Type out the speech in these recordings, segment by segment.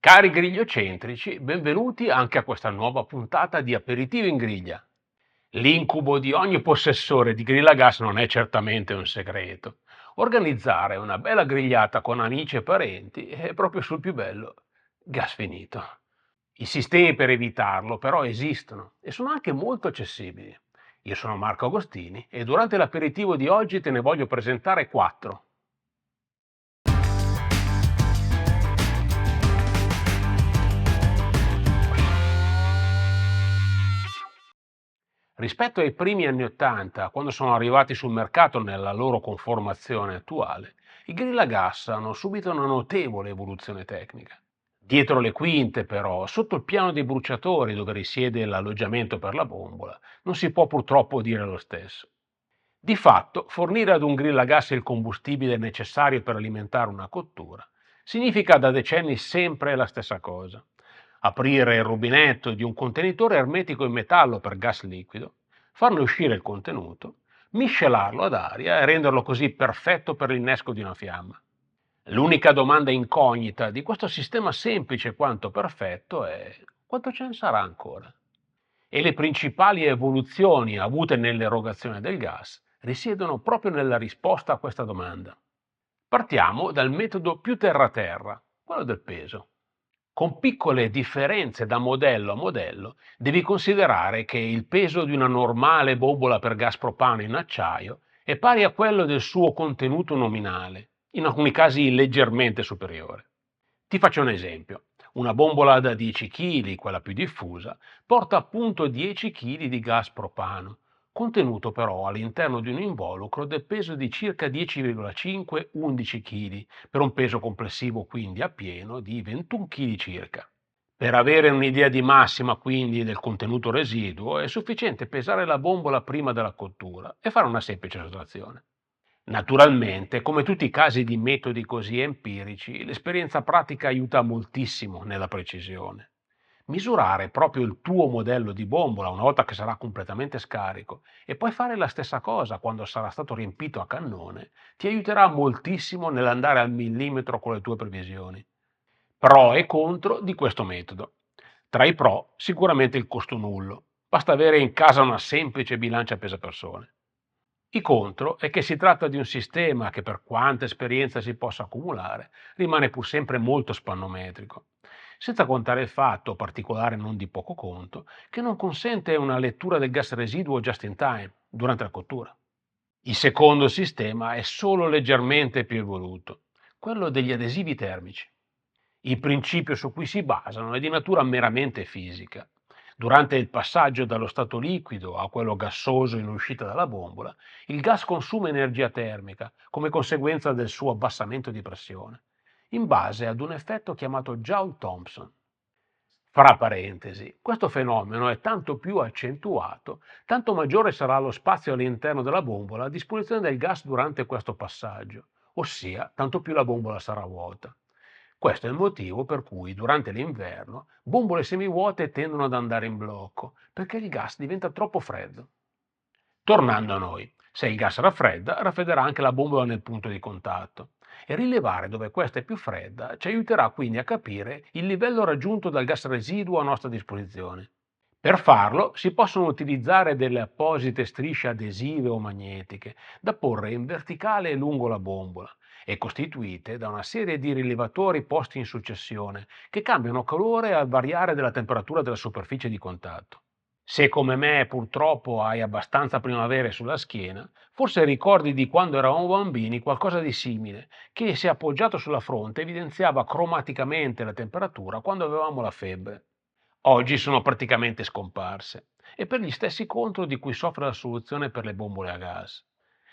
Cari grigliocentrici, benvenuti anche a questa nuova puntata di Aperitivo in griglia. L'incubo di ogni possessore di grill a gas non è certamente un segreto. Organizzare una bella grigliata con amici e parenti è proprio sul più bello. Gas finito. I sistemi per evitarlo però esistono e sono anche molto accessibili. Io sono Marco Agostini e durante l'aperitivo di oggi te ne voglio presentare 4. Rispetto ai primi anni '80, quando sono arrivati sul mercato nella loro conformazione attuale, i grill a gas hanno subito una notevole evoluzione tecnica. Dietro le quinte, però, sotto il piano dei bruciatori dove risiede l'alloggiamento per la bombola, non si può purtroppo dire lo stesso. Di fatto, fornire ad un grill a gas il combustibile necessario per alimentare una cottura significa da decenni sempre la stessa cosa. Aprire il rubinetto di un contenitore ermetico in metallo per gas liquido, farne uscire il contenuto, miscelarlo ad aria e renderlo così perfetto per l'innesco di una fiamma. L'unica domanda incognita di questo sistema semplice quanto perfetto è quanto ce ne sarà ancora? E le principali evoluzioni avute nell'erogazione del gas risiedono proprio nella risposta a questa domanda. Partiamo dal metodo più terra-terra, quello del peso. Con piccole differenze da modello a modello, devi considerare che il peso di una normale bombola per gas propano in acciaio è pari a quello del suo contenuto nominale, in alcuni casi leggermente superiore. Ti faccio un esempio. Una bombola da 10 kg, quella più diffusa, porta appunto 10 kg di gas propano, contenuto però all'interno di un involucro del peso di circa 10,5-11 kg, per un peso complessivo quindi a pieno di 21 kg circa. Per avere un'idea di massima quindi del contenuto residuo è sufficiente pesare la bombola prima della cottura e fare una semplice sottrazione. Naturalmente, come tutti i casi di metodi così empirici, l'esperienza pratica aiuta moltissimo nella precisione. Misurare proprio il tuo modello di bombola una volta che sarà completamente scarico e poi fare la stessa cosa quando sarà stato riempito a cannone ti aiuterà moltissimo nell'andare al millimetro con le tue previsioni. Pro e contro di questo metodo. Tra i pro, sicuramente il costo nullo. Basta avere in casa una semplice bilancia pesapersone. I contro è che si tratta di un sistema che, per quanta esperienza si possa accumulare, rimane pur sempre molto spannometrico, senza contare il fatto, particolare non di poco conto, che non consente una lettura del gas residuo just in time, durante la cottura. Il secondo sistema è solo leggermente più evoluto, quello degli adesivi termici. Il principio su cui si basano è di natura meramente fisica. Durante il passaggio dallo stato liquido a quello gassoso in uscita dalla bombola, il gas consuma energia termica come conseguenza del suo abbassamento di pressione, in base ad un effetto chiamato Joule-Thomson. Fra parentesi, questo fenomeno è tanto più accentuato, tanto maggiore sarà lo spazio all'interno della bombola a disposizione del gas durante questo passaggio, ossia tanto più la bombola sarà vuota. Questo è il motivo per cui durante l'inverno bombole semivuote tendono ad andare in blocco, perché il gas diventa troppo freddo. Tornando a noi, se il gas raffredda, raffredderà anche la bombola nel punto di contatto. E rilevare dove questa è più fredda ci aiuterà quindi a capire il livello raggiunto dal gas residuo a nostra disposizione. Per farlo si possono utilizzare delle apposite strisce adesive o magnetiche da porre in verticale lungo la bombola e costituite da una serie di rilevatori posti in successione che cambiano colore al variare della temperatura della superficie di contatto. Se come me purtroppo hai abbastanza primavere sulla schiena, forse ricordi di quando eravamo bambini qualcosa di simile, che se appoggiato sulla fronte evidenziava cromaticamente la temperatura quando avevamo la febbre. Oggi sono praticamente scomparse e per gli stessi contro di cui soffre la soluzione per le bombole a gas.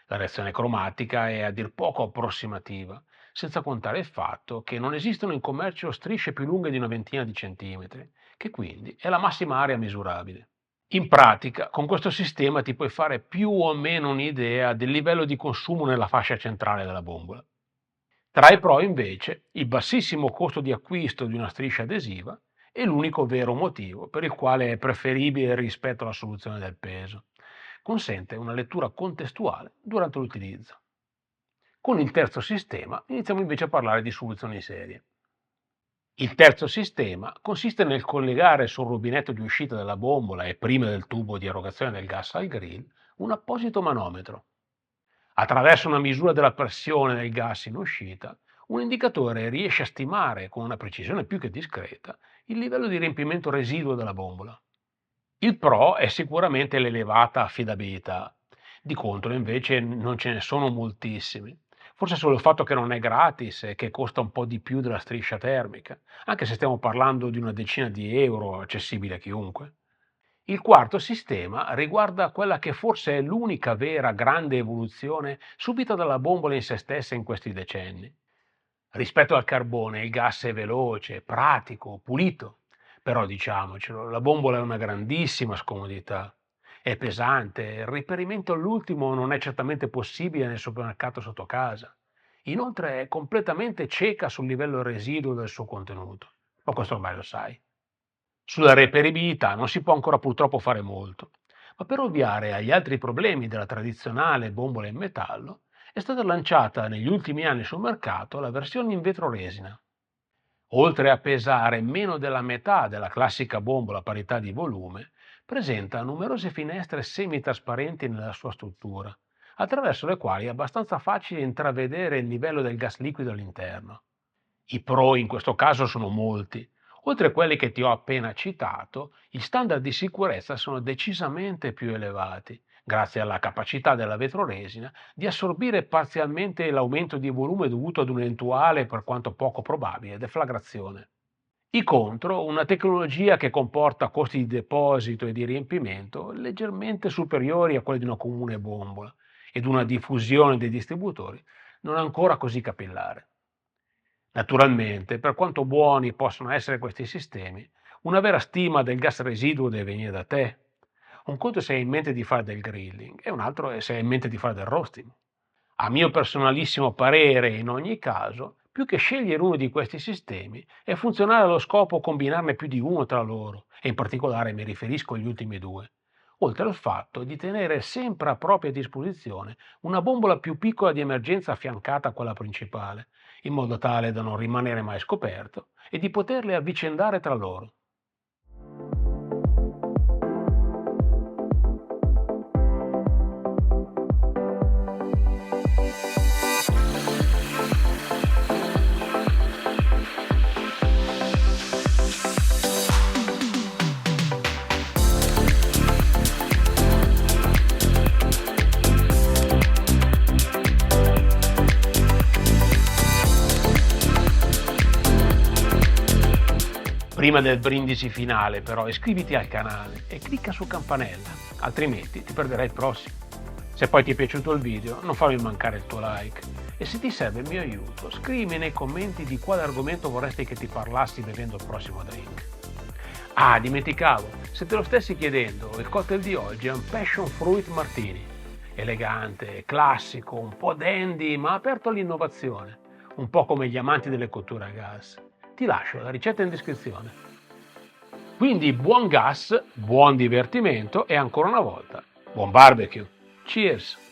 La reazione cromatica è a dir poco approssimativa, senza contare il fatto che non esistono in commercio strisce più lunghe di una ventina di centimetri, che quindi è la massima area misurabile. In pratica, con questo sistema ti puoi fare più o meno un'idea del livello di consumo nella fascia centrale della bombola. Tra i pro, invece, il bassissimo costo di acquisto di una striscia adesiva è l'unico vero motivo per il quale è preferibile rispetto alla soluzione del peso. Consente una lettura contestuale durante l'utilizzo. Con il terzo sistema iniziamo invece a parlare di soluzioni serie. Il terzo sistema consiste nel collegare sul rubinetto di uscita della bombola e prima del tubo di erogazione del gas al grill un apposito manometro. Attraverso una misura della pressione del gas in uscita, un indicatore riesce a stimare con una precisione più che discreta il livello di riempimento residuo della bombola. Il pro è sicuramente l'elevata affidabilità. Di contro, invece, non ce ne sono moltissimi. Forse solo il fatto che non è gratis e che costa un po' di più della striscia termica, anche se stiamo parlando di una decina di euro accessibile a chiunque. Il quarto sistema riguarda quella che forse è l'unica vera grande evoluzione subita dalla bombola in se stessa in questi decenni. Rispetto al carbone il gas è veloce, pratico, pulito, però diciamocelo, la bombola è una grandissima scomodità. È pesante, il reperimento all'ultimo non è certamente possibile nel supermercato sotto casa. Inoltre è completamente cieca sul livello residuo del suo contenuto, ma questo ormai lo sai. Sulla reperibilità non si può ancora purtroppo fare molto, ma per ovviare agli altri problemi della tradizionale bombola in metallo è stata lanciata negli ultimi anni sul mercato la versione in vetroresina. Oltre a pesare meno della metà della classica bombola a parità di volume, presenta numerose finestre semitrasparenti nella sua struttura, attraverso le quali è abbastanza facile intravedere il livello del gas liquido all'interno. I pro in questo caso sono molti. Oltre a quelli che ti ho appena citato, gli standard di sicurezza sono decisamente più elevati, grazie alla capacità della vetroresina di assorbire parzialmente l'aumento di volume dovuto ad un'eventuale, per quanto poco probabile, deflagrazione. I contro, una tecnologia che comporta costi di deposito e di riempimento leggermente superiori a quelli di una comune bombola ed una diffusione dei distributori non ancora così capillare. Naturalmente, per quanto buoni possono essere questi sistemi, una vera stima del gas residuo deve venire da te. Un conto è se hai in mente di fare del grilling e un altro è se hai in mente di fare del roasting. A mio personalissimo parere, in ogni caso, più che scegliere uno di questi sistemi, è funzionale allo scopo combinarne più di uno tra loro, e in particolare mi riferisco agli ultimi due, oltre al fatto di tenere sempre a propria disposizione una bombola più piccola di emergenza affiancata a quella principale, in modo tale da non rimanere mai scoperto e di poterle avvicendare tra loro. Prima del brindisi finale, però, iscriviti al canale e clicca su campanella, altrimenti ti perderai il prossimo. Se poi ti è piaciuto il video, non farmi mancare il tuo like. E se ti serve il mio aiuto, scrivimi nei commenti di quale argomento vorresti che ti parlassi bevendo il prossimo drink. Ah, dimenticavo, se te lo stessi chiedendo, il cocktail di oggi è un Passion Fruit Martini. Elegante, classico, un po' dandy, ma aperto all'innovazione, un po' come gli amanti delle cotture a gas. Ti lascio la ricetta in descrizione. Quindi buon gas, buon divertimento e ancora una volta, buon barbecue. Cheers!